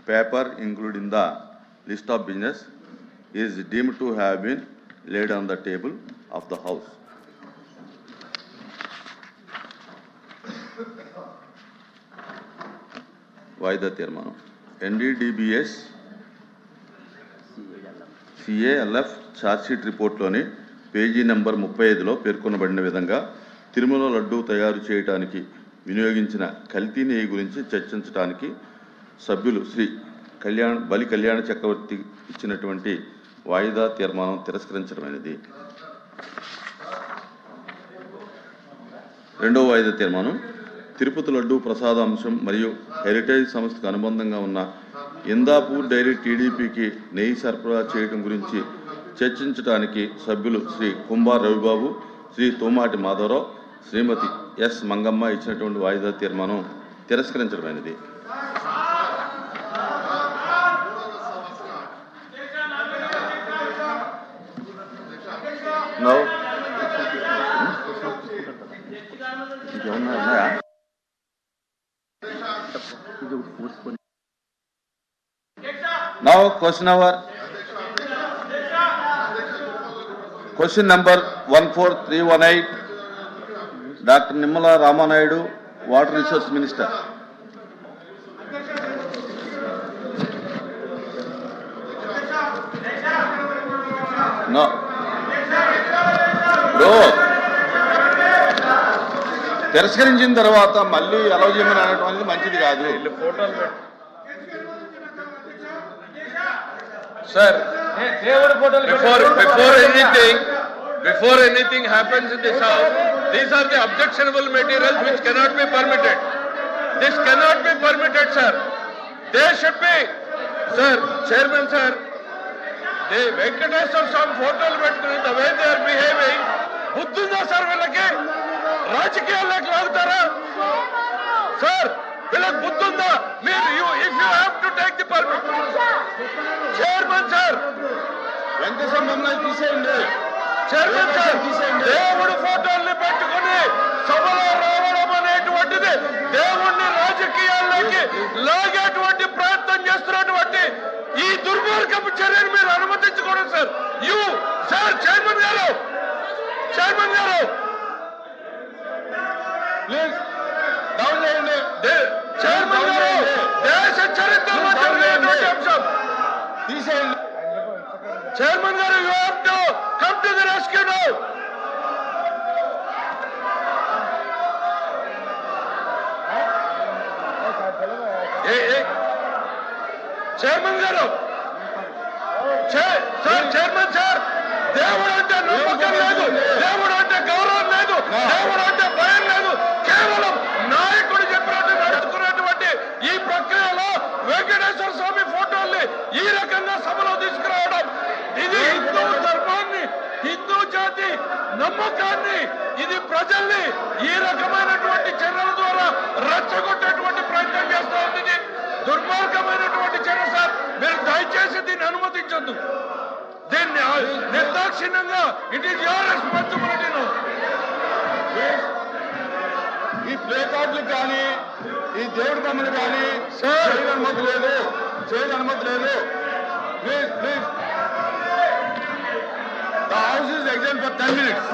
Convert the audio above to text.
paper including the list of business is deemed to have been laid on the table of the House. వాయిదా తీర్మానం NDDBS CALF chargesheet రిపోర్ట్లోని page number 35లో పేర్కొనబడిన విధంగా తిరుమల లడ్డూ తయారు చేయడానికి వినియోగించిన కల్తీ నెయ్యి గురించి చర్చించడానికి సభ్యులు శ్రీ బలి కళ్యాణ చక్రవర్తి ఇచ్చినటువంటి వాయిదా తీర్మానం తిరస్కరించడమైనది. రెండవ వాయిదా తీర్మానం తిరుపతి లడ్డూ ప్రసాదాంశం మరియు హెరిటేజ్ సంస్థకు అనుబంధంగా ఉన్న ఇందాపూర్ డైరీ టీడీపీకి నెయ్యి సరఫరా చేయడం గురించి చర్చించడానికి సభ్యులు శ్రీ కుంభార్ రవిబాబు, శ్రీ తోమాటి మాధవరావు, శ్రీమతి ఎస్ మంగమ్మ ఇచ్చినటువంటి వాయిదా తీర్మానం తిరస్కరించడమైనది. Now question number 14318, Dr. Nimmala Ramanayudu, Water Resource Minister. No. Bro. తిరస్కరించిన తర్వాత మళ్ళీ అలౌ చేయమని అనడం అనేది మంచిది కాదు. Sir, before anything happens in this house, these are the objectionable materials which cannot be permitted. This cannot be permitted, sir. They should be, sir, Chairman, sir. The Venkateswara Swami photos పెట్టుకుని the way they are behaving, బుద్ధుందా sir వీళ్ళకి? రాజకీయాల్లోకి లాగుతారా sir? వీళ్ళకి బుద్ధుందా? మీరు if you have to take the permit, chairman sir, Venkateswara మమ్మల్ని తీసేయండి. Chairman sir, దేవుడు ఫోటోల్ని పెట్టుకుని సభలో రావడం అనేటువంటిది దేవుణ్ణి రాజకీయాల్లోకి లాగేటువంటి ప్రయత్నం చేస్తున్నటువంటి ఈ దుర్మార్గపు చర్యను మీరు అనుమతించకూడదు సార్. సార్ చైర్మన్ గారు ప్లీజ్ డౌన్ చేయండి. చైర్మన్ గారు, దేశ చరిత్రలో జరిగినటువంటి అంశం తీసేయండి. చైర్మన్ గారు, you have to come to the rescue now. Chairman గారు, సార్ చైర్మన్ సార్, దేవుడు అంటే నమ్మకం లేదు, దేవుడు అంటే గౌరవం లేదు, దేవుడు అంటే భయం లేదు. కేవలం నాయకుడు చెప్పినట్టు నడుచుకున్నటువంటి ఈ ప్రక్రియలో వెంకటేశ్వర స్వామి ఫోటోల్ని ఈ రకంగా సభలో తీసుకురావడం, ఇది హిందూ ధర్మాన్ని, హిందూ జాతి నమ్మకాన్ని, ఇది ప్రజల్ని ఈ రకమైనటువంటి చర్యల ద్వారా రెచ్చగొట్టేటువంటి ప్రయత్నం చేస్తూ ఉంది. దుర్మార్గమైనటువంటి చర్య సార్. మీరు దయచేసి దీన్ని అనుమతించొద్దు. దీన్ని నిర్దాక్షిణ్యంగా ఇట్ ఈస్ యువర్ రెస్పాన్సిబిలిటీ. ఈ ప్లే కార్డులు కానీ ఈ దేవుడి బొమ్మలు కానీ చేయని అనుమతి లేదు. Please the house is exam for 10 minutes.